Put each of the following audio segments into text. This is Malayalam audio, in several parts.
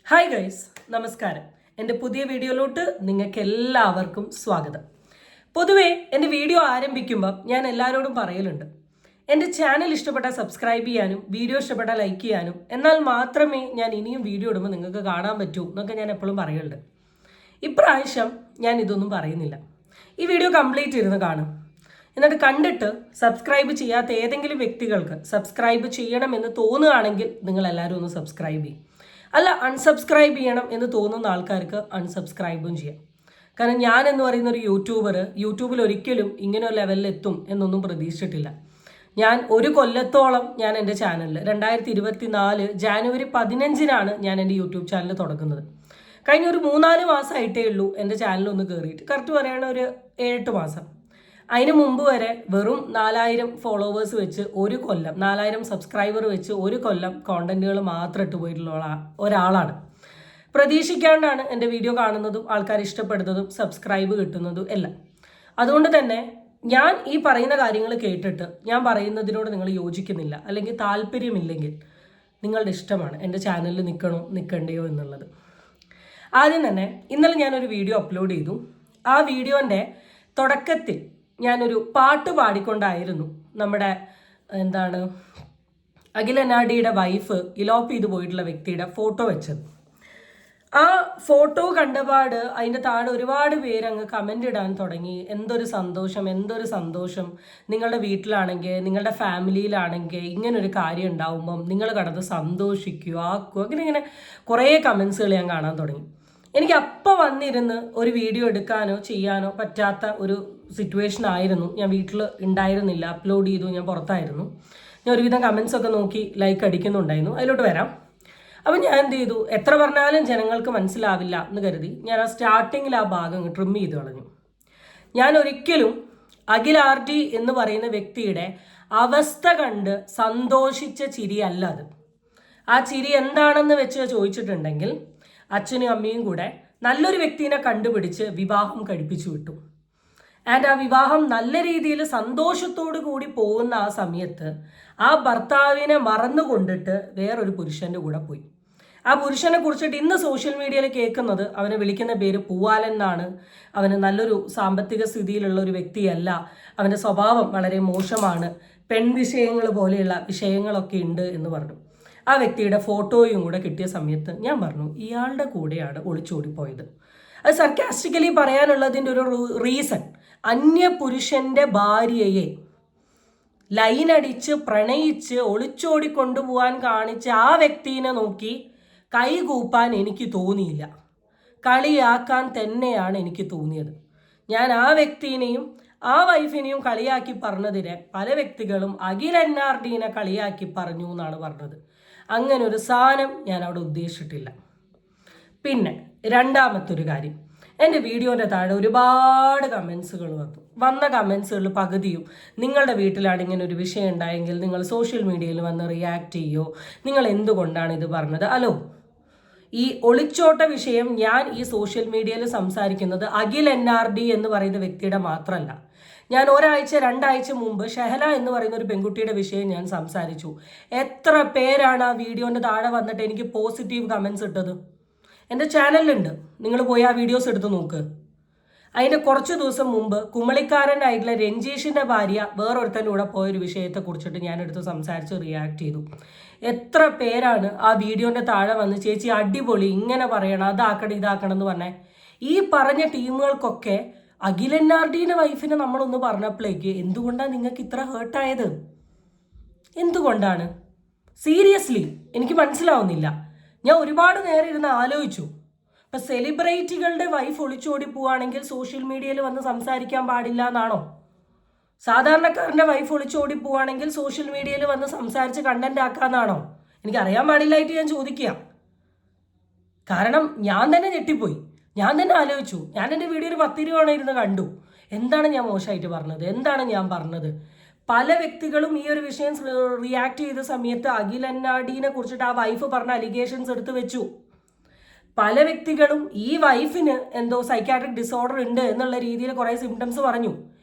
ഹായ് ഗൈസ്, നമസ്കാരം. എൻ്റെ പുതിയ വീഡിയോയിലോട്ട് നിങ്ങൾക്ക് എല്ലാവർക്കും സ്വാഗതം. പൊതുവേ എൻ്റെ വീഡിയോ ആരംഭിക്കുമ്പോൾ ഞാൻ എല്ലാവരോടും പറയലുണ്ട്, എൻ്റെ ചാനൽ ഇഷ്ടപ്പെട്ടാൽ സബ്സ്ക്രൈബ് ചെയ്യാനും വീഡിയോ ഇഷ്ടപ്പെട്ടാൽ ലൈക്ക് ചെയ്യാനും, എന്നാൽ മാത്രമേ ഞാൻ ഇനിയും വീഡിയോ ഇടുമ്പോൾ നിങ്ങൾക്ക് കാണാൻ പറ്റൂ എന്നൊക്കെ ഞാൻ എപ്പോഴും പറയുന്നുണ്ട്. ഇപ്രാവശ്യം ഞാൻ ഇതൊന്നും പറയുന്നില്ല. ഈ വീഡിയോ കംപ്ലീറ്റ് ഇരുന്ന് കാണും. എന്നിട്ട് കണ്ടിട്ട് സബ്സ്ക്രൈബ് ചെയ്യാത്ത ഏതെങ്കിലും വ്യക്തികൾക്ക് സബ്സ്ക്രൈബ് ചെയ്യണമെന്ന് തോന്നുകയാണെങ്കിൽ നിങ്ങൾ എല്ലാവരും ഒന്ന് സബ്സ്ക്രൈബ് ചെയ്യും. അല്ല, അൺസബ്സ്ക്രൈബ് ചെയ്യണം എന്ന് തോന്നുന്ന ആൾക്കാർക്ക് അൺസബ്സ്ക്രൈബും ചെയ്യാം. കാരണം ഞാൻ എന്ന് പറയുന്ന ഒരു യൂട്യൂബിൽ ഒരിക്കലും ഇങ്ങനെ ഒരു ലെവലിൽ എത്തും എന്നൊന്നും പ്രതീക്ഷിച്ചിട്ടില്ല. ഞാൻ ഒരു കൊല്ലത്തോളം ഞാൻ എൻ്റെ ചാനലിൽ 2024 ജാനുവരി 15 ഞാൻ എൻ്റെ യൂട്യൂബ് ചാനൽ തുടങ്ങുന്നത്. കഴിഞ്ഞ ഒരു 3-4 മാസമായിട്ടേ ഉള്ളൂ എൻ്റെ ചാനലൊന്ന് കയറിയിട്ട്. കറക്റ്റ് പറയുകയാണെങ്കിൽ ഒരു 7-8 മാസം. അതിന് മുമ്പ് വരെ വെറും 4000 ഫോളോവേഴ്സ് വെച്ച് ഒരു കൊല്ലം, 4000 സബ്സ്ക്രൈബർ വെച്ച് ഒരു കൊല്ലം കോണ്ടന്റുകൾ മാത്രം ഇട്ട് പോയിട്ടുള്ള ഒരാളാണ്. പ്രതീക്ഷിക്കാണ്ടാണ് എൻ്റെ വീഡിയോ കാണുന്നതും ആൾക്കാർ ഇഷ്ടപ്പെടുന്നതും സബ്സ്ക്രൈബ് കിട്ടുന്നതും എല്ലാം. അതുകൊണ്ട് തന്നെ ഞാൻ ഈ പറയുന്ന കാര്യങ്ങൾ കേട്ടിട്ട് ഞാൻ പറയുന്നതിനോട് നിങ്ങൾ യോജിക്കുന്നില്ല അല്ലെങ്കിൽ താല്പര്യമില്ലെങ്കിൽ നിങ്ങളുടെ ഇഷ്ടമാണ് എൻ്റെ ചാനലിൽ നിൽക്കണോ നിൽക്കണ്ടയോ എന്നുള്ളത്. ആദ്യം തന്നെ ഇന്നലെ ഞാനൊരു വീഡിയോ അപ്ലോഡ് ചെയ്തു. ആ വീഡിയോൻ്റെ തുടക്കത്തിൽ ഞാനൊരു പാട്ട് പാടിക്കൊണ്ടായിരുന്നു നമ്മുടെ അഖിൽ എന്നാടിയുടെ വൈഫ് ഇലോപ്പ് ചെയ്ത് പോയിട്ടുള്ള വ്യക്തിയുടെ ഫോട്ടോ വെച്ചത്. ആ ഫോട്ടോ കണ്ടപാട് അതിൻ്റെ താഴെ ഒരുപാട് പേര് അങ്ങ് കമൻ്റ് ഇടാൻ തുടങ്ങി. എന്തൊരു സന്തോഷം, നിങ്ങളുടെ വീട്ടിലാണെങ്കിൽ നിങ്ങളുടെ ഫാമിലിയിലാണെങ്കിൽ ഇങ്ങനൊരു കാര്യം ഉണ്ടാവുമ്പം നിങ്ങൾ കടന്ന് സന്തോഷിക്കുക, ആക്കുക, ഇങ്ങനെ കുറേ കമൻസുകൾ ഞാൻ കാണാൻ തുടങ്ങി. എനിക്ക് അപ്പം വന്നിരുന്ന് ഒരു വീഡിയോ എടുക്കാനോ ചെയ്യാനോ പറ്റാത്ത ഒരു സിറ്റുവേഷൻ ആയിരുന്നു. ഞാൻ വീട്ടിൽ ഉണ്ടായിരുന്നില്ല, അപ്ലോഡ് ചെയ്തു, ഞാൻ പുറത്തായിരുന്നു. ഞാൻ ഒരുവിധം കമൻസൊക്കെ നോക്കി ലൈക്ക് അടിക്കുന്നുണ്ടായിരുന്നു. അതിലോട്ട് വരാം. അപ്പം ഞാൻ എന്ത് ചെയ്തു, എത്ര പറഞ്ഞാലും ജനങ്ങൾക്ക് മനസ്സിലാവില്ല എന്ന് കരുതി ഞാൻ ആ സ്റ്റാർട്ടിങ്ങിൽ ആ ഭാഗം ട്രിം ചെയ്ത് കളഞ്ഞു. ഞാൻ ഒരിക്കലും അഖിൽ RD എന്ന് പറയുന്ന വ്യക്തിയുടെ അവസ്ഥ കണ്ട് സന്തോഷിച്ച ചിരിയല്ല അത്. ആ ചിരി എന്താണെന്ന് വെച്ച് ചോദിച്ചിട്ടുണ്ടെങ്കിൽ അച്ഛനും അമ്മയും കൂടെ നല്ലൊരു വ്യക്തിനെ കണ്ടുപിടിച്ച് വിവാഹം കഴിപ്പിച്ചു വിട്ടു. ആൻഡ് ആ വിവാഹം നല്ല രീതിയിൽ സന്തോഷത്തോടു കൂടി പോകുന്ന ആ സമയത്ത് ആ ഭർത്താവിനെ മറന്നുകൊണ്ടിട്ട് വേറൊരു പുരുഷൻ്റെ കൂടെ പോയി. ആ പുരുഷനെ കുറിച്ചിട്ട് ഇന്ന് സോഷ്യൽ മീഡിയയിൽ കേൾക്കുന്നത്, അവനെ വിളിക്കുന്ന പേര് പൂവാലൻ എന്നാണ്, അവന് നല്ലൊരു സാമ്പത്തിക സ്ഥിതിയിലുള്ള ഒരു വ്യക്തിയല്ല, അവൻ്റെ സ്വഭാവം വളരെ മോശമാണ്, പെൺവിഷയങ്ങൾ പോലെയുള്ള വിഷയങ്ങളൊക്കെ ഉണ്ട് എന്ന് പറഞ്ഞു. ആ വ്യക്തിയുടെ ഫോട്ടോയും കൂടെ കിട്ടിയ സമയത്ത് ഞാൻ പറഞ്ഞു, ഇയാളുടെ കൂടെയാണ് ഒളിച്ചോടിപ്പോയത്. അത് സർക്കാസ്റ്റിക്കലി പറയാനുള്ളതിൻ്റെ ഒരു റീസൺ, അന്യപുരുഷൻ്റെ ഭാര്യയെ ലൈനടിച്ച് പ്രണയിച്ച് ഒളിച്ചോടി കൊണ്ടുപോകാൻ കാണിച്ച ആ വ്യക്തിനെ നോക്കി കൈകൂപ്പാൻ എനിക്ക് തോന്നിയില്ല. കളിയാക്കാൻ തന്നെയാണ് എനിക്ക് തോന്നിയത്. ഞാൻ ആ വ്യക്തിനെയും ആ വൈഫിനെയും കളിയാക്കി പറഞ്ഞതിനെ പല വ്യക്തികളും അഖിൽ NRDനെ കളിയാക്കി പറഞ്ഞു എന്നാണ് പറഞ്ഞത്. അങ്ങനെ ഒരു സാധനം ഞാൻ അവിടെ ഉദ്ദേശിച്ചിട്ടില്ല. പിന്നെ രണ്ടാമത്തൊരു കാര്യം, എൻ്റെ വീഡിയോൻ്റെ താഴെ ഒരുപാട് കമൻസുകൾ വന്ന കമൻസുകൾ പകുതിയും നിങ്ങളുടെ വീട്ടിലാണ് ഇങ്ങനെ ഒരു വിഷയം ഉണ്ടായെങ്കിൽ നിങ്ങൾ സോഷ്യൽ മീഡിയയിൽ വന്ന് റിയാക്ട് ചെയ്യോ, നിങ്ങൾ എന്തുകൊണ്ടാണ് ഇത് പറഞ്ഞത്. ഹലോ, ഈ ഒളിച്ചോട്ട വിഷയം ഞാൻ ഈ സോഷ്യൽ മീഡിയയിൽ സംസാരിക്കുന്നത് അഖിൽ NRD എന്ന് പറയുന്ന വ്യക്തിയുടെ മാത്രമല്ല. ഞാൻ 1-2 ആഴ്ച മുമ്പ് ഷെഹല എന്ന് പറയുന്ന ഒരു പെൺകുട്ടിയുടെ വിഷയം ഞാൻ സംസാരിച്ചു. എത്ര പേരാണ് ആ വീഡിയോൻ്റെ താഴെ വന്നിട്ട് എനിക്ക് പോസിറ്റീവ് കമൻസ് ഇട്ടത്. എൻ്റെ ചാനലിലുണ്ട്, നിങ്ങൾ പോയി ആ വീഡിയോസ് എടുത്ത് നോക്ക്. അതിൻ്റെ കുറച്ച് ദിവസം മുമ്പ് കുമളിക്കാരനായിട്ടുള്ള രഞ്ജീഷിൻ്റെ ഭാര്യ വേറൊരുത്തൻ്റെ കൂടെ പോയൊരു വിഷയത്തെ കുറിച്ചിട്ട് ഞാനെടുത്ത് സംസാരിച്ച് റിയാക്ട് ചെയ്തു. എത്ര പേരാണ് ആ വീഡിയോൻ്റെ താഴെ വന്ന് ചേച്ചി അടിപൊളി, ഇങ്ങനെ പറയണം, അതാക്കണം ഇതാക്കണം എന്ന് പറഞ്ഞേ. ഈ പറഞ്ഞ ടീമുകൾക്കൊക്കെ അഖിൽ NRDയുടെ വൈഫിനെ നമ്മളൊന്ന് പറഞ്ഞപ്പോഴേക്ക് എന്തുകൊണ്ടാണ് നിങ്ങൾക്ക് ഇത്ര ഹേർട്ടായത്? എന്തുകൊണ്ടാണ്? സീരിയസ്ലി എനിക്ക് മനസ്സിലാവുന്നില്ല. ഞാൻ ഒരുപാട് നേരം ഇരുന്ന് ആലോചിച്ചു. ഇപ്പം സെലിബ്രിറ്റികളുടെ വൈഫ് ഒളിച്ചോടി പോവുകയാണെങ്കിൽ സോഷ്യൽ മീഡിയയിൽ വന്ന് സംസാരിക്കാൻ പാടില്ല എന്നാണോ? സാധാരണക്കാരൻ്റെ വൈഫ് ഒളിച്ചോടി പോവുകയാണെങ്കിൽ സോഷ്യൽ മീഡിയയിൽ വന്ന് സംസാരിച്ച് കണ്ടന്റ് ആക്കാന്നാണോ? എനിക്കറിയാൻ പാടില്ലായിട്ട് ഞാൻ ചോദിക്കുക. കാരണം ഞാൻ തന്നെ ഞെട്ടിപ്പോയി, ഞാൻ തന്നെ ആലോചിച്ചു. ഞാൻ എൻ്റെ വീഡിയോ ഒരു 10 തവണ ഇരുന്ന് കണ്ടു. എന്താണ് ഞാൻ മോശമായിട്ട് പറഞ്ഞത്? എന്താണ് ഞാൻ പറഞ്ഞത്? പല വ്യക്തികളും ഈ ഒരു വിഷയം റിയാക്ട് ചെയ്ത സമയത്ത് അഖിൽ NRDനെ കുറിച്ചിട്ട് ആ വൈഫ് പറഞ്ഞ അലിഗേഷൻസ് എടുത്ത് വെച്ചു. പല വ്യക്തികളും ഈ വൈഫിന് എന്തോ സൈക്കാട്രിക് ഡിസോർഡർ ഉണ്ട് എന്നുള്ള രീതിയിൽ കുറേ സിംറ്റംസ് പറഞ്ഞു.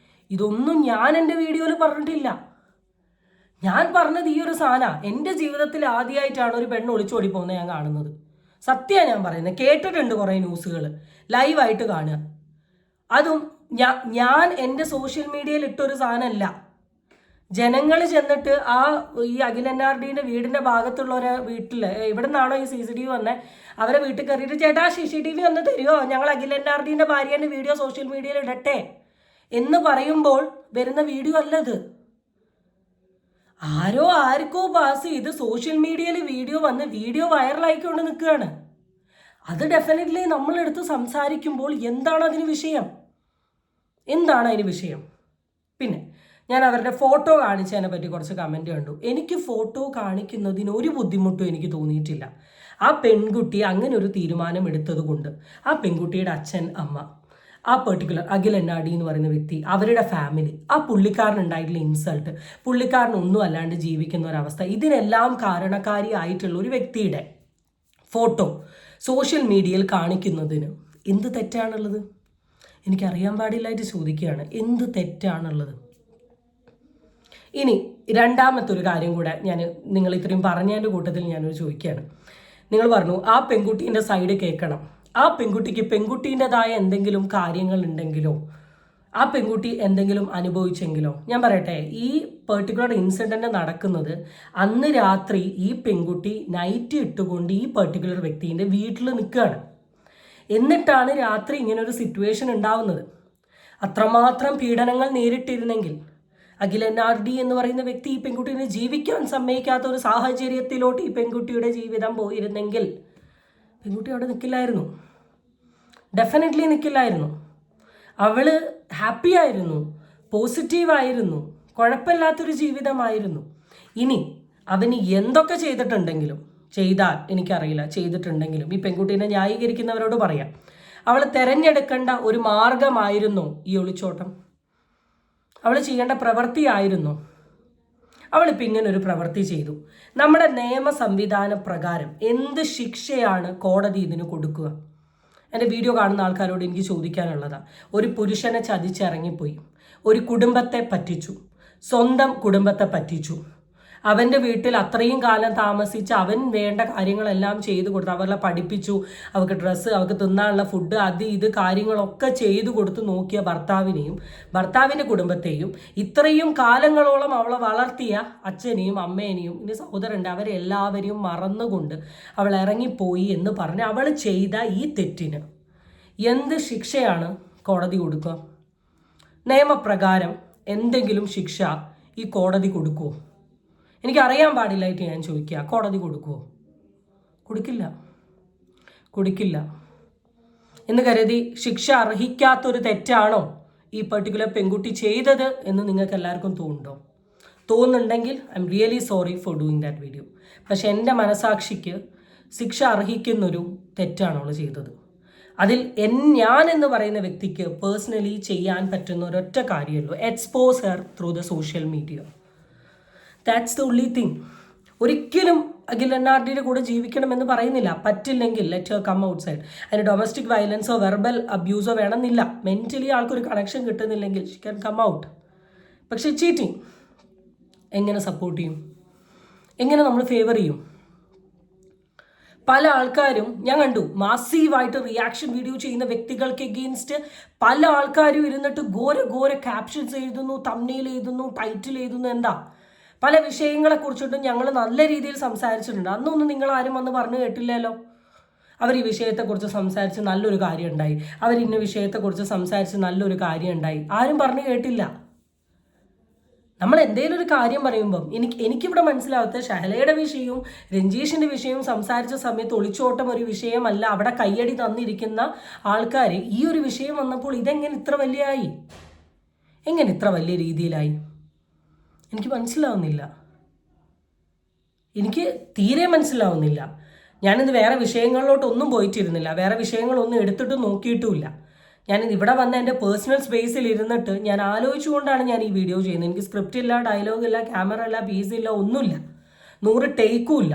ഇതൊന്നും ഞാൻ എൻ്റെ വീഡിയോയിൽ പറഞ്ഞിട്ടില്ല. ഞാൻ പറഞ്ഞത് ഈ ഒരു സാധന എൻ്റെ ജീവിതത്തിൽ ആദ്യമായിട്ടാണ് ഒരു പെണ്ണ് ഒളിച്ചോടി പോകുന്നത് ഞാൻ കാണുന്നത്. സത്യമാണ് ഞാൻ പറയുന്നത്. കേട്ടിട്ടുണ്ട് കുറേ ന്യൂസുകൾ, ലൈവായിട്ട് കാണുക. അതും ഞാൻ എൻ്റെ സോഷ്യൽ മീഡിയയിൽ ഇട്ടൊരു സാധനമല്ല. ജനങ്ങൾ ചെന്നിട്ട് ഈ അഖിൽ NRDയുടെ വീടിൻ്റെ ഭാഗത്തുള്ള ഒരു വീട്ടിൽ, ഇവിടെ നിന്നാണോ ഈ CCTV വന്നത്, അവരെ വീട്ടിൽ കയറിയിട്ട് ചേട്ടാ CCTV ഒന്ന് തരുമോ, ഞങ്ങൾ അഖിൽ NRDയുടെ ഭാര്യേൻ്റെ വീഡിയോ സോഷ്യൽ മീഡിയയിൽ ഇടട്ടെ എന്ന് പറയുമ്പോൾ വരുന്ന വീഡിയോ അല്ലത്. ആർക്കോ പാസ് ചെയ്ത് സോഷ്യൽ മീഡിയയിൽ വീഡിയോ വന്ന് വീഡിയോ വൈറലായിക്കൊണ്ട് നിൽക്കുകയാണ്. അത് ഡെഫിനറ്റ്ലി നമ്മളെടുത്ത് സംസാരിക്കുമ്പോൾ എന്താണ് അതിന് വിഷയം? എന്താണ് അതിന് വിഷയം? പിന്നെ ഞാൻ അവരുടെ ഫോട്ടോ കാണിച്ചതിനെ പറ്റി കുറച്ച് കമൻറ്റ് കണ്ടു. എനിക്ക് ഫോട്ടോ കാണിക്കുന്നതിന് ഒരു ബുദ്ധിമുട്ടും എനിക്ക് തോന്നിയിട്ടില്ല. ആ പെൺകുട്ടി അങ്ങനെ ഒരു തീരുമാനം എടുത്തത് കൊണ്ട് ആ പെൺകുട്ടിയുടെ അച്ഛൻ, അമ്മ, ആ പെർട്ടിക്കുലർ അഖിൽ NRD എന്ന് പറയുന്ന വ്യക്തി, അവരുടെ ഫാമിലി, ആ പുള്ളിക്കാരനുണ്ടായിട്ടുള്ള ഇൻസൾട്ട്, പുള്ളിക്കാരനൊന്നും അല്ലാണ്ട് ജീവിക്കുന്ന ഒരവസ്ഥ, ഇതിനെല്ലാം കാരണക്കാരിയായിട്ടുള്ള ഒരു വ്യക്തിയുടെ ഫോട്ടോ സോഷ്യൽ മീഡിയയിൽ കാണിക്കുന്നതിന് എന്ത് തെറ്റാണുള്ളത്? എനിക്കറിയാൻ പാടില്ലായിട്ട് ചോദിക്കുകയാണ്, എന്ത് തെറ്റാണുള്ളത്? ഇനി രണ്ടാമത്തെ ഒരു കാര്യം കൂടെ നിങ്ങൾ ഇത്രയും പറഞ്ഞതിൻ്റെ കൂട്ടത്തിൽ ഞാനൊരു ചോദിക്കുകയാണ്. നിങ്ങൾ പറഞ്ഞു ആ പെൺകുട്ടീൻ്റെ സൈഡ് കേൾക്കണം, ആ പെൺകുട്ടിക്ക് പെൺകുട്ടീൻ്റെതായ എന്തെങ്കിലും കാര്യങ്ങൾ ഉണ്ടെങ്കിലോ, ആ പെൺകുട്ടി എന്തെങ്കിലും അനുഭവിച്ചെങ്കിലോ. ഞാൻ പറയട്ടെ, ഈ പെർട്ടിക്കുലർ ഇൻസിഡൻറ്റ് നടക്കുന്നത് അന്ന് രാത്രി ഈ പെൺകുട്ടി നൈറ്റ് ഇട്ടുകൊണ്ട് ഈ പെർട്ടിക്കുലർ വ്യക്തിൻ്റെ വീട്ടിൽ നിൽക്കുകയാണ്. എന്നിട്ടാണ് രാത്രി ഇങ്ങനൊരു സിറ്റുവേഷൻ ഉണ്ടാവുന്നത്. അത്രമാത്രം പീഡനങ്ങൾ നേരിട്ടിരുന്നെങ്കിൽ, അഖിൽ NRD എന്ന് പറയുന്ന വ്യക്തി ഈ പെൺകുട്ടീനെ ജീവിക്കാൻ സമ്മതിക്കാത്ത ഒരു സാഹചര്യത്തിലോട്ട് ഈ പെൺകുട്ടിയുടെ ജീവിതം പോയിരുന്നെങ്കിൽ പെൺകുട്ടി അവിടെ നിൽക്കില്ലായിരുന്നു, ഡെഫിനറ്റ്ലി നിൽക്കില്ലായിരുന്നു. അവൾ ഹാപ്പി ആയിരുന്നു, പോസിറ്റീവായിരുന്നു, കുഴപ്പമില്ലാത്തൊരു ജീവിതമായിരുന്നു. ഇനി അവന് എന്തൊക്കെ ചെയ്തിട്ടുണ്ടെങ്കിലും, ചെയ്താൽ എനിക്കറിയില്ല, ചെയ്തിട്ടുണ്ടെങ്കിലും ഈ പെൺകുട്ടീനെ ന്യായീകരിക്കുന്നവരോട് പറയാം, അവൾ തിരഞ്ഞെടുക്കേണ്ട ഒരു മാർഗമായിരുന്നു ഈ ഒളിച്ചോട്ടം. അവൾ ചെയ്യേണ്ട പ്രവൃത്തിയായിരുന്നു. അവളിപ്പോൾ ഇങ്ങനൊരു പ്രവൃത്തി ചെയ്തു. നമ്മുടെ നിയമ സംവിധാന പ്രകാരം എന്ത് ശിക്ഷയാണ് കോടതി ഇതിന് കൊടുക്കുക? എൻ്റെ വീഡിയോ കാണുന്ന ആൾക്കാരോട് എനിക്ക് ചോദിക്കാനുള്ളതാണ്. ഒരു പുരുഷനെ ചതിച്ചിറങ്ങിപ്പോയി, ഒരു കുടുംബത്തെ പറ്റിച്ചു, സ്വന്തം കുടുംബത്തെ പറ്റിച്ചു, അവൻ്റെ വീട്ടിൽ അത്രയും കാലം താമസിച്ച് അവൻ വേണ്ട കാര്യങ്ങളെല്ലാം ചെയ്തു കൊടുത്തു, അവരെ പഠിപ്പിച്ചു, അവർക്ക് ഡ്രസ്സ്, അവർക്ക് തിന്നാനുള്ള ഫുഡ്, അത് ഇത് കാര്യങ്ങളൊക്കെ ചെയ്തു കൊടുത്ത് നോക്കിയ ഭർത്താവിനെയും ഭർത്താവിൻ്റെ കുടുംബത്തെയും ഇത്രയും കാലങ്ങളോളം അവളെ വളർത്തിയ അച്ഛനെയും അമ്മേനെയും ഇനി സഹോദരൻ്റെ അവരെ എല്ലാവരെയും മറന്നുകൊണ്ട് അവൾ ഇറങ്ങിപ്പോയി എന്ന് പറഞ്ഞ് അവൾ ചെയ്ത ഈ തെറ്റിന് എന്ത് ശിക്ഷയാണ് കോടതി കൊടുക്കുക? നിയമപ്രകാരം എന്തെങ്കിലും ശിക്ഷ ഈ കോടതി കൊടുക്കുമോ? എനിക്കറിയാൻ പാടില്ലായിട്ട് ഞാൻ ചോദിക്കുക, കോടതി കൊടുക്കുമോ? കൊടുക്കില്ല എന്ന് കരുതി ശിക്ഷ അർഹിക്കാത്തൊരു തെറ്റാണോ ഈ പെർട്ടിക്കുലർ പെൺകുട്ടി ചെയ്തത് എന്ന് നിങ്ങൾക്ക് എല്ലാവർക്കും തോന്നുന്നുണ്ടെങ്കിൽ I am really sorry four doing that video. പക്ഷെ എൻ്റെ മനസാക്ഷിക്ക് ശിക്ഷ അർഹിക്കുന്നൊരു തെറ്റാണ് അവൾ ചെയ്തത്. അതിൽ ഞാൻ എന്ന് പറയുന്ന വ്യക്തിക്ക് പേഴ്സണലി ചെയ്യാൻ പറ്റുന്ന ഒരൊറ്റ കാര്യമല്ലോ, expose her through the social media. That's the only thing. ഒരിക്കലും അഖിൽ NRDയുടെ കൂടെ ജീവിക്കണമെന്ന് പറയുന്നില്ല. പറ്റില്ലെങ്കിൽ let her come outside. അതിന് ഡൊമസ്റ്റിക് വയലൻസോ വെർബൽ അബ്യൂസോ വേണമെന്നില്ല. മെൻ്റലി ആൾക്കൊരു കണക്ഷൻ കിട്ടുന്നില്ലെങ്കിൽ ഷി ക്യാൻ കം ഔട്ട്. പക്ഷെ ചീറ്റിങ് എങ്ങനെ സപ്പോർട്ട് ചെയ്യും? എങ്ങനെ നമ്മൾ ഫേവർ ചെയ്യും? പല ആൾക്കാരും ഞാൻ കണ്ടു, മാസീവായിട്ട് റിയാക്ഷൻ വീഡിയോ ചെയ്യുന്ന വ്യക്തികൾക്ക് എഗെയിൻസ്റ്റ് പല ആൾക്കാരും ഇരുന്നിട്ട് ഘോര ക്യാപ്ഷൻസ് എഴുതുന്നു, തംബ്നെയിൽ എഴുതുന്നു, ടൈറ്റിൽ എഴുതുന്നു. എന്താ? പല വിഷയങ്ങളെക്കുറിച്ചിട്ടും ഞങ്ങൾ നല്ല രീതിയിൽ സംസാരിച്ചിട്ടുണ്ട്. അന്നൊന്നും നിങ്ങൾ ആരും വന്ന് പറഞ്ഞു കേട്ടില്ലല്ലോ. അവർ ഈ വിഷയത്തെക്കുറിച്ച് സംസാരിച്ച് നല്ലൊരു കാര്യം ഉണ്ടായി, അവർ ഇന്ന വിഷയത്തെക്കുറിച്ച് സംസാരിച്ച് നല്ലൊരു കാര്യം ഉണ്ടായി, ആരും പറഞ്ഞു കേട്ടില്ല. നമ്മൾ എന്തെങ്കിലും ഒരു കാര്യം പറയുമ്പം എനിക്കിവിടെ മനസ്സിലാവാത്ത ഷഹലയുടെ വിഷയവും രഞ്ജീഷിൻ്റെ വിഷയവും സംസാരിച്ച സമയത്ത് ഒളിച്ചോട്ടം ഒരു വിഷയമല്ല. അവിടെ കയ്യടി തന്നിരിക്കുന്ന ആൾക്കാർ ഈ ഒരു വിഷയം വന്നപ്പോൾ ഇതെങ്ങനെ ഇത്ര വലിയായി, എങ്ങനെ ഇത്ര വലിയ രീതിയിലായി? എനിക്ക് മനസ്സിലാവുന്നില്ല, എനിക്ക് തീരെ മനസ്സിലാവുന്നില്ല. ഞാനിത് വേറെ വിഷയങ്ങളിലോട്ടൊന്നും പോയിട്ടിരുന്നില്ല, വേറെ വിഷയങ്ങളൊന്നും എടുത്തിട്ട് നോക്കിയിട്ടുമില്ല. ഞാനിത് ഇവിടെ വന്ന എൻ്റെ പേഴ്സണൽ സ്പേസിൽ ഇരുന്നിട്ട് ഞാൻ ആലോചിച്ചുകൊണ്ടാണ് ഞാൻ ഈ വീഡിയോ ചെയ്യുന്നത്. എനിക്ക് സ്ക്രിപ്റ്റ് ഇല്ല, ഡയലോഗ് ഇല്ല, ക്യാമറ ഇല്ല, പീസ് ഇല്ല, ഒന്നുമില്ല. 100 ടേക്കും ഇല്ല.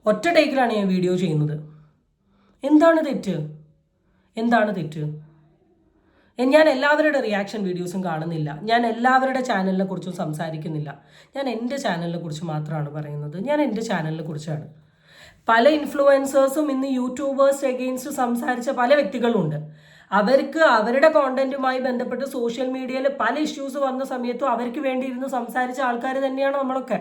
ഒറ്റ ടേക്കിലാണ് ഞാൻ വീഡിയോ ചെയ്യുന്നത്. എന്താണ് തെറ്റ്? ഞാൻ എല്ലാവരുടെ റിയാക്ഷൻ വീഡിയോസും കാണുന്നില്ല, ഞാൻ എല്ലാവരുടെ ചാനലിനെ കുറിച്ചും സംസാരിക്കുന്നില്ല. ഞാൻ എൻ്റെ ചാനലിനെ കുറിച്ച് മാത്രമാണ് പറയുന്നത്. ഞാൻ എൻ്റെ ചാനലിനെ കുറിച്ചാണ്. പല ഇൻഫ്ലുവൻസേഴ്സും ഇന്ന് യൂട്യൂബേഴ്സ് എഗെയിൻസ്റ്റ് സംസാരിച്ച പല വ്യക്തികളുണ്ട്. അവർക്ക് അവരുടെ കോണ്ടന്റുമായി ബന്ധപ്പെട്ട് സോഷ്യൽ മീഡിയയിൽ പല ഇഷ്യൂസ് വന്ന സമയത്തും അവർക്ക് വേണ്ടി ഇരുന്ന് സംസാരിച്ച ആൾക്കാർ തന്നെയാണ് നമ്മളൊക്കെ.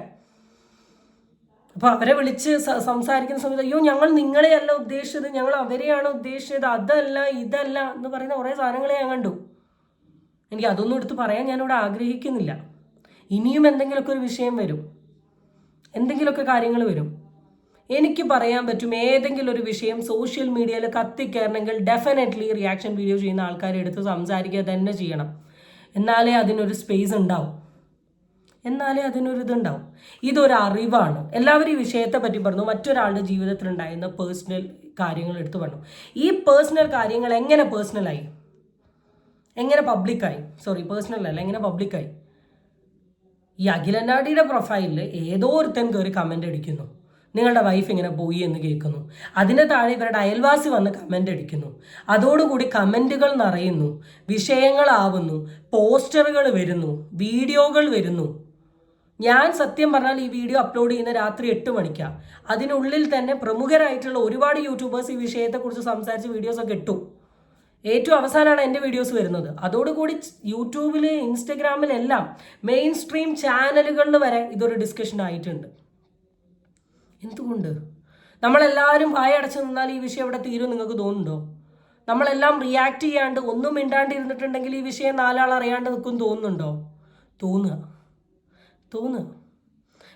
അപ്പോൾ അവരെ വിളിച്ച് സംസാരിക്കുന്ന സമയത്ത് അയ്യോ ഞങ്ങൾ നിങ്ങളെയല്ല ഉദ്ദേശിച്ചത്, ഞങ്ങൾ അവരെയാണ് ഉദ്ദേശിച്ചത്, അതല്ല ഇതല്ല എന്ന് പറയുന്ന കുറേ സാധനങ്ങളെ ഞാൻ കണ്ടു. എനിക്ക് അതൊന്നും എടുത്ത് പറയാൻ ഞാനിവിടെ ആഗ്രഹിക്കുന്നില്ല. ഇനിയും എന്തെങ്കിലുമൊക്കെ ഒരു വിഷയം വരും, എന്തെങ്കിലുമൊക്കെ കാര്യങ്ങൾ വരും. എനിക്ക് പറയാൻ പറ്റും, ഏതെങ്കിലും ഒരു വിഷയം സോഷ്യൽ മീഡിയയിൽ കത്തിക്കയറണമെങ്കിൽ ഡെഫിനറ്റ്ലി റിയാക്ഷൻ വീഡിയോ ചെയ്യുന്ന ആൾക്കാരെ എടുത്ത് സംസാരിക്കുക തന്നെ ചെയ്യണം. എന്നാലേ അതിനൊരു സ്പേസ് ഉണ്ടാവും, എന്നാലേ അതിനൊരു ഇതുണ്ടാവും. ഇതൊരു അറിവാണ്. എല്ലാവരും ഈ വിഷയത്തെ പറ്റി പറഞ്ഞു, മറ്റൊരാളുടെ ജീവിതത്തിൽ ഉണ്ടായിരുന്ന പേഴ്സണൽ കാര്യങ്ങൾ എടുത്തു പറഞ്ഞു. ഈ പേഴ്സണൽ കാര്യങ്ങൾ എങ്ങനെ പേഴ്സണലായി, എങ്ങനെ പബ്ലിക്കായി, പേഴ്സണലല്ല, എങ്ങനെ പബ്ലിക്കായി? ഈ അഖിലനാടിയുടെ പ്രൊഫൈലിൽ ഏതോ ഒരുത്തൻ കയറി കമൻ്റ് അടിക്കുന്നു, നിങ്ങളുടെ വൈഫ് ഇങ്ങനെ പോയി എന്ന് കേൾക്കുന്നു. അതിന് താഴെ ഇവരുടെ അയൽവാസി വന്ന് കമൻ്റ് അടിക്കുന്നു. അതോടുകൂടി കമൻറ്റുകൾ നിറയുന്നു, വിഷയങ്ങളാവുന്നു, പോസ്റ്ററുകൾ വരുന്നു, വീഡിയോകൾ വരുന്നു. ഞാൻ സത്യം പറഞ്ഞാൽ ഈ വീഡിയോ അപ്ലോഡ് ചെയ്യുന്ന രാത്രി 8 മണിക്കാണ്. അതിനുള്ളിൽ തന്നെ പ്രമുഖരായിട്ടുള്ള ഒരുപാട് യൂട്യൂബേഴ്സ് ഈ വിഷയത്തെക്കുറിച്ച് സംസാരിച്ച വീഡിയോസൊക്കെ ഇട്ടു. ഏറ്റവും അവസാനമാണ് എൻ്റെ വീഡിയോസ് വരുന്നത്. അതോടുകൂടി യൂട്യൂബിൽ, ഇൻസ്റ്റഗ്രാമിലെല്ലാം മെയിൻ സ്ട്രീം ചാനലുകളിൽ വരെ ഇതൊരു ഡിസ്കഷൻ ആയിട്ടുണ്ട്. എന്തുകൊണ്ട് നമ്മളെല്ലാവരും വായടച്ച് നിന്നാൽ ഈ വിഷയം എവിടെ തീരും നിങ്ങൾക്ക് തോന്നുന്നുണ്ടോ? നമ്മളെല്ലാം റിയാക്ട് ചെയ്യാണ്ട് ഒന്നും മിണ്ടാണ്ട് ഇരുന്നിട്ടുണ്ടെങ്കിൽ ഈ വിഷയം 4 ആൾ അറിയാണ്ട് നിൽക്കും തോന്നുന്നുണ്ടോ? തോന്നുക.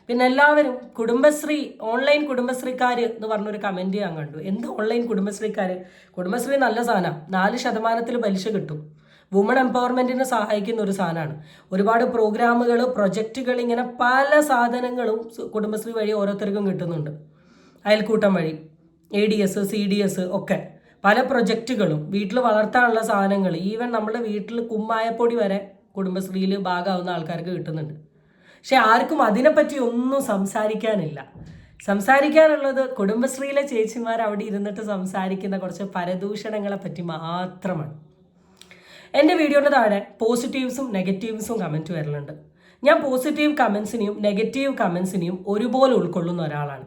പിന്നെ എല്ലാവരും കുടുംബശ്രീ, ഓൺലൈൻ കുടുംബശ്രീക്കാർ എന്ന് പറഞ്ഞൊരു കമൻറ്റ് ഞാൻ കണ്ടു. എന്ത് ഓൺലൈൻ കുടുംബശ്രീക്കാർ? കുടുംബശ്രീ നല്ല സാധനം, 4% പലിശ കിട്ടും, വുമൺ എംപവർമെൻറ്റിനെ സഹായിക്കുന്ന ഒരു സാധനമാണ്. ഒരുപാട് പ്രോഗ്രാമുകൾ, പ്രൊജക്റ്റുകൾ, ഇങ്ങനെ പല സാധനങ്ങളും കുടുംബശ്രീ വഴി ഓരോരുത്തർക്കും കിട്ടുന്നുണ്ട്. അയൽക്കൂട്ടം വഴി ADS, CDS ഒക്കെ പല പ്രൊജക്റ്റുകളും, വീട്ടിൽ വളർത്താനുള്ള സാധനങ്ങൾ, ഈവൻ നമ്മുടെ വീട്ടിൽ കുമ്മായപ്പൊടി വരെ കുടുംബശ്രീയിൽ ഭാഗമാവുന്ന ആൾക്കാർക്ക് കിട്ടുന്നുണ്ട്. പക്ഷെ ആർക്കും അതിനെപ്പറ്റി ഒന്നും സംസാരിക്കാനില്ല. സംസാരിക്കാനുള്ളത് കുടുംബശ്രീയിലെ ചേച്ചിമാർ അവിടെ ഇരുന്നിട്ട് സംസാരിക്കുന്ന കുറച്ച് പരദൂഷണങ്ങളെ പറ്റി മാത്രമാണ്. എൻ്റെ വീഡിയോയുടെ താഴെ പോസിറ്റീവ്സും നെഗറ്റീവ്സും കമൻറ്റ് വരലുണ്ട്. ഞാൻ പോസിറ്റീവ് കമൻസിനെയും നെഗറ്റീവ് കമൻസിനെയും ഒരുപോലെ ഉൾക്കൊള്ളുന്ന ഒരാളാണ്.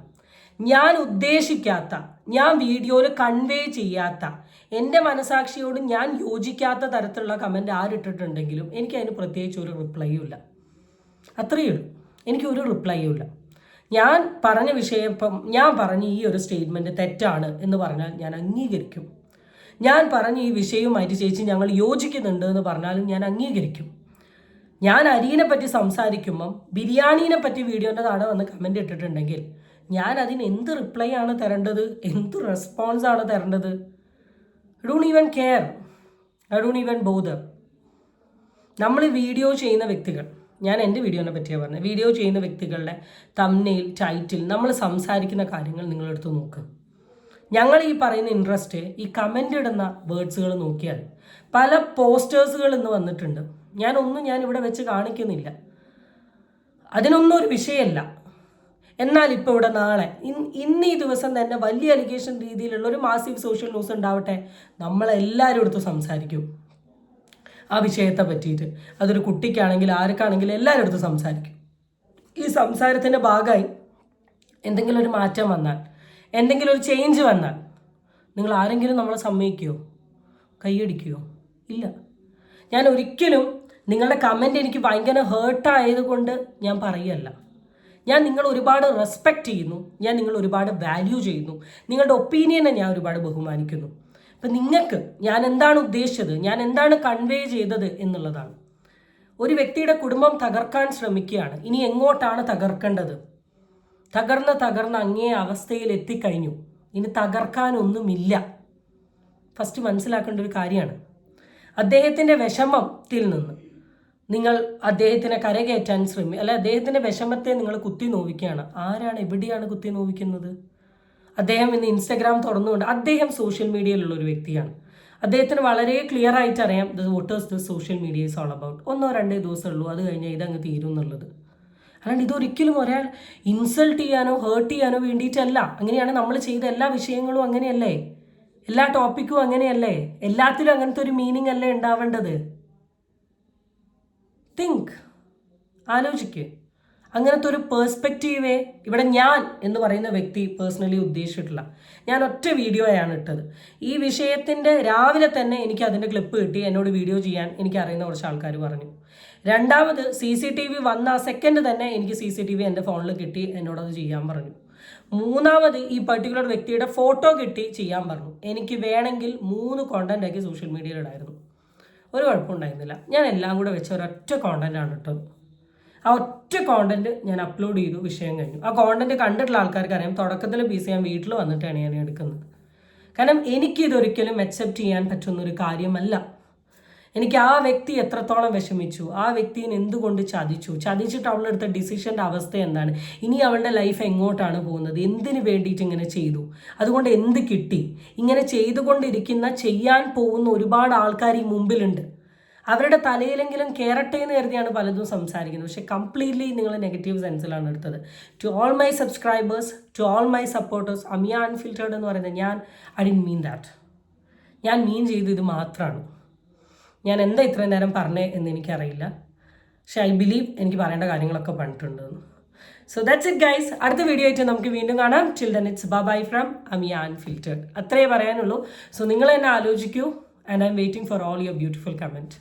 ഞാൻ ഉദ്ദേശിക്കാത്ത, ഞാൻ വീഡിയോയിൽ കൺവേ ചെയ്യാത്ത, എൻ്റെ മനസാക്ഷിയോട് ഞാൻ യോജിക്കാത്ത തരത്തിലുള്ള കമൻറ്റ് ആരിട്ടിട്ടുണ്ടെങ്കിലും എനിക്ക് അതിന് പ്രത്യേകിച്ച് ഒരു റിപ്ലൈയും ഇല്ല. അത്രയേ ഉള്ളൂ, എനിക്കൊരു റിപ്ലൈയും ഇല്ല. ഞാൻ പറഞ്ഞ വിഷയം, ഇപ്പം ഞാൻ പറഞ്ഞ ഈ ഒരു സ്റ്റേറ്റ്മെൻറ്റ് തെറ്റാണ് എന്ന് പറഞ്ഞാൽ ഞാൻ അംഗീകരിക്കും. ഞാൻ പറഞ്ഞ ഈ വിഷയവുമായിട്ട് ചേച്ചി ഞങ്ങൾ യോജിക്കുന്നുണ്ട് എന്ന് പറഞ്ഞാലും ഞാൻ അംഗീകരിക്കും. ഞാൻ അരിയെ പറ്റി സംസാരിക്കുമ്പം ബിരിയാണീനെ പറ്റി വീഡിയോൻ്റെ താഴെ വന്ന് കമൻ്റ് ഇട്ടിട്ടുണ്ടെങ്കിൽ ഞാൻ അതിന് എന്ത് റിപ്ലൈ ആണ് തരേണ്ടത്, എന്ത് റെസ്പോൺസ് ആണ് തരേണ്ടത്? I don't even care, I don't even bother. നമ്മൾ വീഡിയോ ചെയ്യുന്ന വ്യക്തികൾ, ഞാൻ എൻ്റെ വീഡിയോനെ പറ്റിയാണ് പറഞ്ഞത്, വീഡിയോ ചെയ്യുന്ന വ്യക്തികളുടെ തംബ്നെയിൽ, ടൈറ്റിൽ, നമ്മൾ സംസാരിക്കുന്ന കാര്യങ്ങൾ നിങ്ങളെടുത്ത് നോക്കുക. ഞങ്ങൾ ഈ പറയുന്ന ഇൻട്രസ്റ്റ് ഈ കമൻ്റ് ഇടുന്ന വേർഡ്സുകൾ നോക്കിയാൽ പല പോസ്റ്റേഴ്സുകൾ ഇന്ന് വന്നിട്ടുണ്ട്. ഞാൻ ഇവിടെ വെച്ച് കാണിക്കുന്നില്ല, അതിനൊന്നും ഒരു വിഷയമല്ല. എന്നാൽ ഇപ്പോൾ ഇവിടെ നാളെ ഇന്ന് ഈ ദിവസം തന്നെ വലിയ അലിഗേഷൻ രീതിയിലുള്ള ഒരു മാസീവ് സോഷ്യൽ ന്യൂസ് ഉണ്ടാവട്ടെ, നമ്മളെല്ലാവരും എടുത്ത് സംസാരിക്കും ആ വിഷയത്തെ പറ്റിയിട്ട്. അതൊരു കുട്ടിക്കാണെങ്കിൽ ആർക്കാണെങ്കിലും എല്ലാവരും എടുത്ത് സംസാരിക്കും. ഈ സംസാരത്തിൻ്റെ ഭാഗമായി എന്തെങ്കിലും ഒരു മാറ്റം വന്നാൽ, എന്തെങ്കിലും ഒരു ചേഞ്ച് വന്നാൽ നിങ്ങൾ ആരെങ്കിലും നമ്മളെ സമ്മതിക്കുമോ, കൈയടിക്കുമോ? ഇല്ല. ഞാൻ ഒരിക്കലും നിങ്ങളുടെ കമൻറ്റ് എനിക്ക് ഭയങ്കര ഹേർട്ടായതുകൊണ്ട് ഞാൻ പറയുകയല്ല. ഞാൻ നിങ്ങൾ ഒരുപാട് റെസ്പെക്റ്റ് ചെയ്യുന്നു, ഞാൻ നിങ്ങൾ ഒരുപാട് വാല്യൂ ചെയ്യുന്നു, നിങ്ങളുടെ ഒപ്പീനിയനെ ഞാൻ ഒരുപാട് ബഹുമാനിക്കുന്നു. അപ്പം നിങ്ങൾക്ക് ഞാൻ എന്താണ് ഉദ്ദേശിച്ചത്, ഞാൻ എന്താണ് കൺവേ ചെയ്തത് എന്നുള്ളതാണ്. ഒരു വ്യക്തിയുടെ കുടുംബം തകർക്കാൻ ശ്രമിക്കുകയാണ്, ഇനി എങ്ങോട്ടാണ് തകർക്കേണ്ടത്? തകർന്ന് അങ്ങേ അവസ്ഥയിൽ എത്തിക്കഴിഞ്ഞു, ഇനി തകർക്കാനൊന്നുമില്ല. ഫസ്റ്റ് മനസ്സിലാക്കേണ്ട ഒരു കാര്യമാണ്. അദ്ദേഹത്തിൻ്റെ വിഷമത്തിൽ നിന്ന് നിങ്ങൾ അദ്ദേഹത്തിനെ കരകയറ്റാൻ അല്ല, അദ്ദേഹത്തിൻ്റെ വിഷമത്തെ നിങ്ങൾ കുത്തി നോവിക്കുകയാണ്. ആരാണ്, എവിടെയാണ് കുത്തി നോവിക്കുന്നത്? അദ്ദേഹം ഇന്ന് ഇൻസ്റ്റഗ്രാം തുറന്നുകൊണ്ട്, അദ്ദേഹം സോഷ്യൽ മീഡിയയിലുള്ള ഒരു വ്യക്തിയാണ്. അദ്ദേഹത്തിന് വളരെ ക്ലിയർ ആയിട്ട് അറിയാം what is the social media is all about. 1-2 ദിവസമേ ഉള്ളൂ, അത് കഴിഞ്ഞാൽ ഇതങ്ങ് തീരും എന്നുള്ളത്. അല്ലാണ്ട് ഇതൊരിക്കലും ഒരാൾ ഇൻസൾട്ട് ചെയ്യാനോ ഹേർട്ട് ചെയ്യാനോ വേണ്ടിയിട്ടല്ല. അങ്ങനെയാണ് നമ്മൾ ചെയ്ത എല്ലാ വിഷയങ്ങളും അങ്ങനെയല്ലേ, എല്ലാ ടോപ്പിക്കും അങ്ങനെയല്ലേ, എല്ലാത്തിലും അങ്ങനത്തെ ഒരു മീനിങ് അല്ലേ ഉണ്ടാവേണ്ടത്? തിങ്ക്, ആലോചിക്ക്. അങ്ങനത്തെ ഒരു പേഴ്സ്പെക്റ്റീവേ ഇവിടെ ഞാൻ എന്ന് പറയുന്ന വ്യക്തി പേഴ്സണലി ഉദ്ദേശിച്ചിട്ടില്ല. ഞാൻ ഒറ്റ വീഡിയോയാണ് ഇട്ടത്. ഈ വിഷയത്തിൻ്റെ രാവിലെ തന്നെ എനിക്ക് അതിൻ്റെ ക്ലിപ്പ് കിട്ടി. എന്നോട് വീഡിയോ ചെയ്യാൻ എനിക്ക് അറിയുന്ന കുറച്ച് ആൾക്കാർ പറഞ്ഞു. രണ്ടാമത് CCTV വന്ന ആ സെക്കൻഡ് തന്നെ എനിക്ക് CCTV എൻ്റെ ഫോണിൽ കിട്ടി, എന്നോടത് ചെയ്യാൻ പറഞ്ഞു. മൂന്നാമത് ഈ പർട്ടിക്കുലർ വ്യക്തിയുടെ ഫോട്ടോ കിട്ടി ചെയ്യാൻ പറഞ്ഞു. എനിക്ക് വേണമെങ്കിൽ 3 കോണ്ടന്റ് ആക്കി സോഷ്യൽ മീഡിയയിൽ ഇടായിരുന്നു, ഒരു കുഴപ്പമുണ്ടായിരുന്നില്ല. ഞാൻ എല്ലാം കൂടെ വെച്ച ഒരൊറ്റ കോണ്ടന്റാണ് ഇട്ടത്. ആ ഒറ്റ കോണ്ടന്റ് ഞാൻ അപ്ലോഡ് ചെയ്തു, വിഷയം കഴിഞ്ഞു. ആ കോണ്ടന്റ് കണ്ടിട്ടുള്ള ആൾക്കാർക്ക് അറിയാം, തുടക്കത്തിൽ PC ഞാൻ വീട്ടിൽ വന്നിട്ടാണ് ഞാൻ എടുക്കുന്നത്. കാരണം എനിക്കിതൊരിക്കലും അക്സെപ്റ്റ് ചെയ്യാൻ പറ്റുന്നൊരു കാര്യമല്ല. എനിക്ക് ആ വ്യക്തി എത്രത്തോളം വിഷമിച്ചു, ആ വ്യക്തിനെ എന്തുകൊണ്ട് ചതിച്ചിട്ട് അവളെടുത്ത ഡിസിഷൻ്റെ അവസ്ഥ എന്താണ്, ഇനി അവളുടെ ലൈഫ് എങ്ങോട്ടാണ് പോകുന്നത്, എന്തിനു വേണ്ടിയിട്ട് ഇങ്ങനെ ചെയ്തു, അതുകൊണ്ട് എന്ത് കിട്ടി, ഇങ്ങനെ ചെയ്തുകൊണ്ടിരിക്കുന്ന ചെയ്യാൻ പോകുന്ന ഒരുപാട് ആൾക്കാർ ഈ മുമ്പിലുണ്ട്. അവരുടെ തലയിലെങ്കിലും കയറട്ടെ എന്ന് കരുതിയാണ് പലതും സംസാരിക്കുന്നത്. പക്ഷെ കംപ്ലീറ്റ്ലി നിങ്ങൾ നെഗറ്റീവ് സെൻസിലാണ് എടുത്തത്. To all my subscribers, to all my supporters, Amiya unfiltered എന്ന് പറയുന്നത് ഐ ഡിഡ്ന്റ് മീൻ ദാറ്റ്. ഞാൻ മീൻ ചെയ്ത് ഇത് മാത്രമാണ്. ഞാൻ എന്താ ഇത്രയും നേരം പറഞ്ഞേ എന്ന് എനിക്കറിയില്ല, പക്ഷെ ഐ ബിലീവ് എനിക്ക് പറയേണ്ട കാര്യങ്ങളൊക്കെ പറഞ്ഞിട്ടുണ്ടെന്ന്. So that's it guys. അടുത്ത വീഡിയോ ആയിട്ട് നമുക്ക് വീണ്ടും കാണാം. Till then it's bye from Amiya unfiltered. അത്രയേ പറയാനുള്ളൂ. സോ നിങ്ങൾ എന്നെ ആലോചിക്കൂ, and I am waiting for all your beautiful comment.